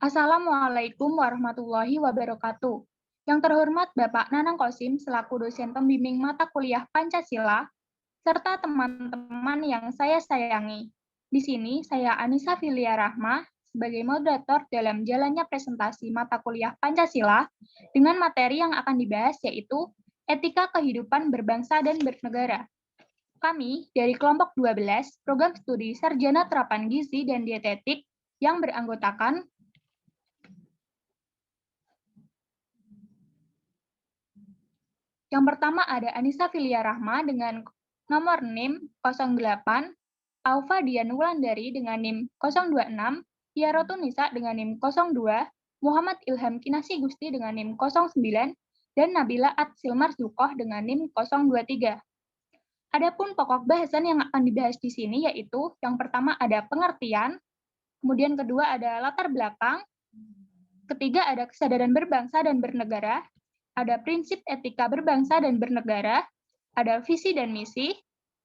Assalamualaikum warahmatullahi wabarakatuh. Yang terhormat Bapak Nanang Kosim selaku dosen pembimbing mata kuliah Pancasila, serta teman-teman yang saya sayangi. Di sini saya Anissa Filia Rahma sebagai moderator dalam jalannya presentasi mata kuliah Pancasila dengan materi yang akan dibahas yaitu etika kehidupan berbangsa dan bernegara. Kami dari kelompok 12 program studi Sarjana Terapan Gizi dan Dietetik yang beranggotakan yang pertama ada Anissa Filia Rahma dengan nomor NIM 08, Aufa Dian Wulandari dengan NIM 026, Yarotu Nisa dengan NIM 02, Muhammad Ilham Kinasi Gusti dengan NIM 09, dan Nabila Atsil Marzukoh dengan NIM 023. Adapun pokok bahasan yang akan dibahas di sini yaitu yang pertama ada pengertian, kemudian kedua ada latar belakang, ketiga ada kesadaran berbangsa dan bernegara, ada prinsip etika berbangsa dan bernegara, ada visi dan misi,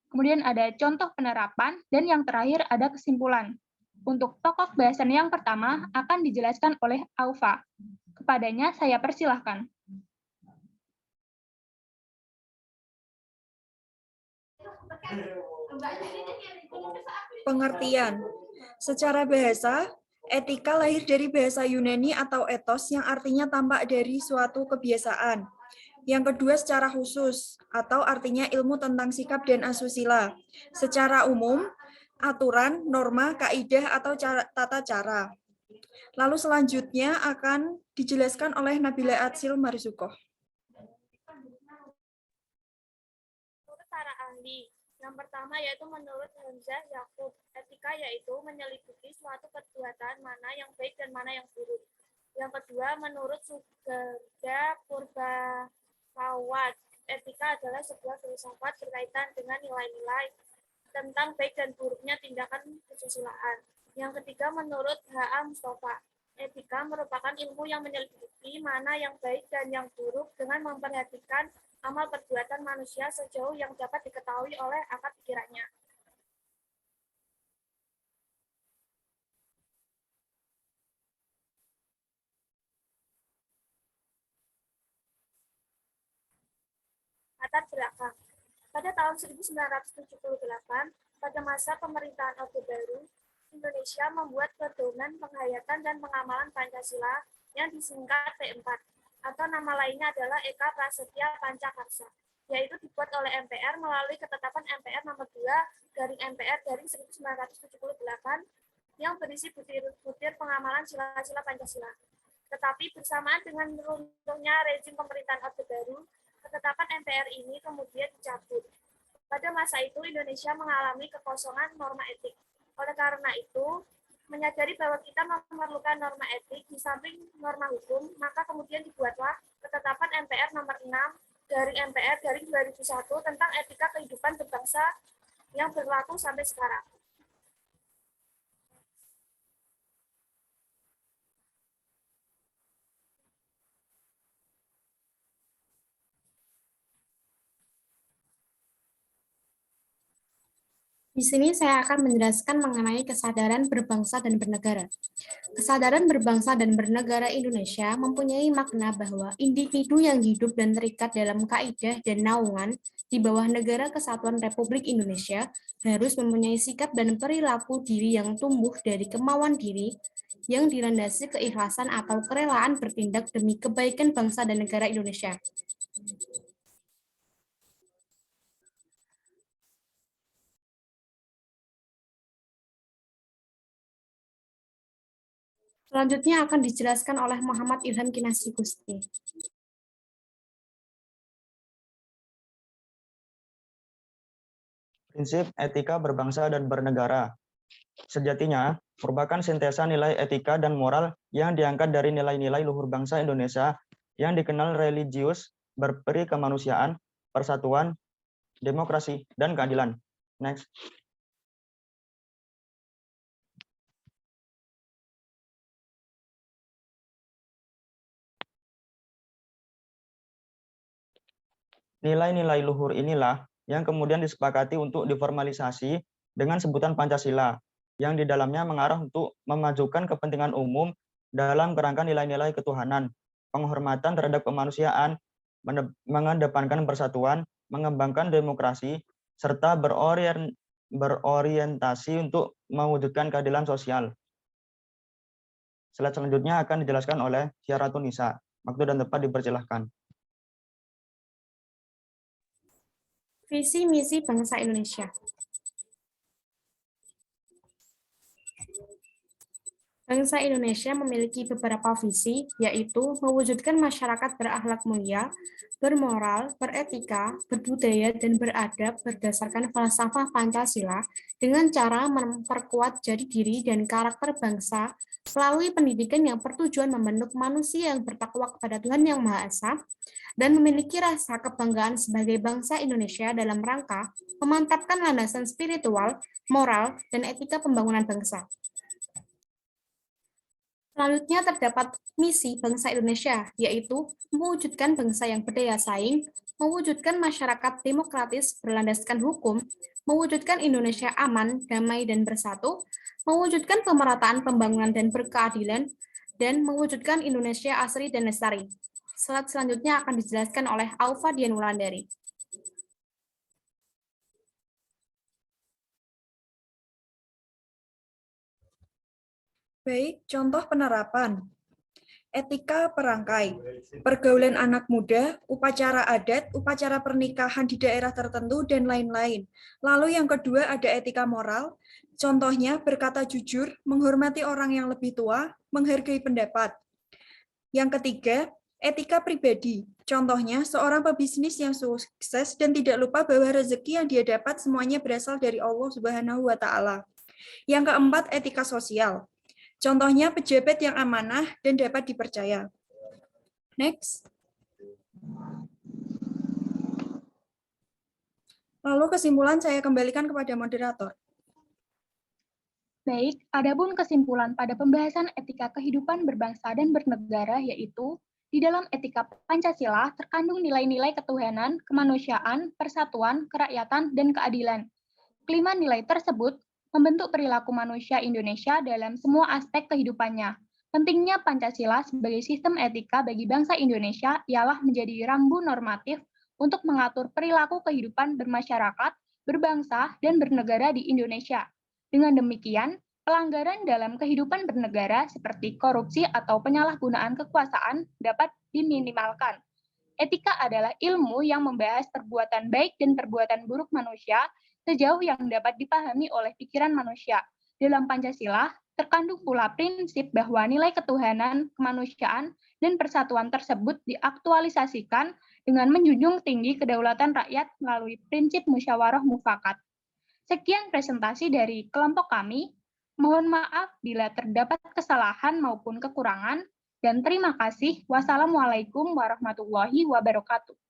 kemudian ada contoh penerapan, dan yang terakhir ada kesimpulan. Untuk pokok bahasan yang pertama akan dijelaskan oleh Aufa. Kepadanya saya persilahkan. Pengertian. Secara bahasa, etika lahir dari bahasa Yunani atau ethos yang artinya tampak dari suatu kebiasaan. Yang kedua secara khusus, atau artinya ilmu tentang sikap dan asusila. Secara umum, aturan, norma, kaidah, atau tata cara. Lalu selanjutnya akan dijelaskan oleh Nabila Atsil Marzukoh. Para ahli. Yang pertama yaitu menurut Hamzah Yakub, etika yaitu menyelidiki suatu perbuatan mana yang baik dan mana yang buruk. Yang kedua menurut Sugarda Purbakawat, etika adalah sebuah filsafat berkaitan dengan nilai-nilai tentang baik dan buruknya tindakan kesusilaan. Yang ketiga menurut H.A. Mustafa, etika merupakan ilmu yang menyelidiki mana yang baik dan yang buruk dengan memperhatikan amal perbuatan manusia sejauh yang dapat diketahui oleh akal pikirannya. Latar belakang. Pada tahun 1978, pada masa pemerintahan Orde Baru, Indonesia membuat pedoman penghayatan dan pengamalan Pancasila yang disingkat P4, atau nama lainnya adalah Eka Prasetya Pancakarsa, yaitu dibuat oleh MPR melalui ketetapan MPR nomor 2/MPR/1978 yang berisi butir-butir pengamalan sila-sila Pancasila. Tetapi bersamaan dengan runtuhnya rezim pemerintahan Orde Baru, ketetapan MPR ini kemudian dicabut. Pada masa itu Indonesia mengalami kekosongan norma etik. Oleh karena itu, menyadari bahwa kita memerlukan norma etik di samping norma hukum, maka kemudian dibuatlah ketetapan MPR nomor 6/MPR/2001 tentang etika kehidupan berbangsa yang berlaku sampai sekarang. Di sini saya akan menjelaskan mengenai kesadaran berbangsa dan bernegara. Kesadaran berbangsa dan bernegara Indonesia mempunyai makna bahwa individu yang hidup dan terikat dalam kaidah dan naungan di bawah Negara Kesatuan Republik Indonesia harus mempunyai sikap dan perilaku diri yang tumbuh dari kemauan diri yang dilandasi keikhlasan atau kerelaan bertindak demi kebaikan bangsa dan negara Indonesia. Selanjutnya akan dijelaskan oleh Muhammad Ilham Kinasi Gusti. Prinsip etika berbangsa dan bernegara. Sejatinya, merupakan sintesa nilai etika dan moral yang diangkat dari nilai-nilai luhur bangsa Indonesia yang dikenal religius, berperi kemanusiaan, persatuan, demokrasi, dan keadilan. Next. Nilai-nilai luhur inilah yang kemudian disepakati untuk diformalisasi dengan sebutan Pancasila. yang di dalamnya mengarah untuk memajukan kepentingan umum dalam kerangka nilai-nilai ketuhanan, penghormatan terhadap kemanusiaan, mengedepankan persatuan, mengembangkan demokrasi, serta berorientasi untuk mewujudkan keadilan sosial. Slide selanjutnya akan dijelaskan oleh Syaratunisa. Waktu dan tempat dipersilahkan. Visi misi bangsa Indonesia. Bangsa Indonesia memiliki beberapa visi, yaitu mewujudkan masyarakat berakhlak mulia, bermoral, beretika, berbudaya, dan beradab berdasarkan falsafah Pancasila dengan cara memperkuat jati diri dan karakter bangsa melalui pendidikan yang bertujuan membentuk manusia yang bertakwa kepada Tuhan Yang Maha Esa dan memiliki rasa kebanggaan sebagai bangsa Indonesia dalam rangka memantapkan landasan spiritual, moral, dan etika pembangunan bangsa. Selanjutnya terdapat misi bangsa Indonesia, yaitu mewujudkan bangsa yang berdaya saing, mewujudkan masyarakat demokratis berlandaskan hukum, mewujudkan Indonesia aman, damai, dan bersatu, mewujudkan pemerataan pembangunan dan berkeadilan, dan mewujudkan Indonesia asri dan lestari. Slide selanjutnya akan dijelaskan oleh Aufa Dian Wulandari. Baik, contoh penerapan. Etika perangkai, pergaulan anak muda, upacara adat, upacara pernikahan di daerah tertentu, dan lain-lain. Lalu yang kedua ada etika moral, contohnya berkata jujur, menghormati orang yang lebih tua, menghargai pendapat. Yang ketiga, etika pribadi, contohnya seorang pebisnis yang sukses dan tidak lupa bahwa rezeki yang dia dapat semuanya berasal dari Allah Subhanahu wa Ta'ala. Yang keempat, etika sosial. Contohnya pejabat yang amanah dan dapat dipercaya. Next. Lalu kesimpulan saya kembalikan kepada moderator. Baik, adapun kesimpulan pada pembahasan etika kehidupan berbangsa dan bernegara yaitu di dalam etika Pancasila terkandung nilai-nilai ketuhanan, kemanusiaan, persatuan, kerakyatan, dan keadilan. Kelima nilai tersebut membentuk perilaku manusia Indonesia dalam semua aspek kehidupannya. Pentingnya Pancasila sebagai sistem etika bagi bangsa Indonesia ialah menjadi rambu normatif untuk mengatur perilaku kehidupan bermasyarakat, berbangsa, dan bernegara di Indonesia. Dengan demikian, pelanggaran dalam kehidupan bernegara seperti korupsi atau penyalahgunaan kekuasaan dapat diminimalkan. Etika adalah ilmu yang membahas perbuatan baik dan perbuatan buruk manusia sejauh yang dapat dipahami oleh pikiran manusia. Dalam Pancasila, terkandung pula prinsip bahwa nilai ketuhanan, kemanusiaan, dan persatuan tersebut diaktualisasikan dengan menjunjung tinggi kedaulatan rakyat melalui prinsip musyawarah mufakat. Sekian presentasi dari kelompok kami. Mohon maaf bila terdapat kesalahan maupun kekurangan, dan terima kasih. Wassalamualaikum warahmatullahi wabarakatuh.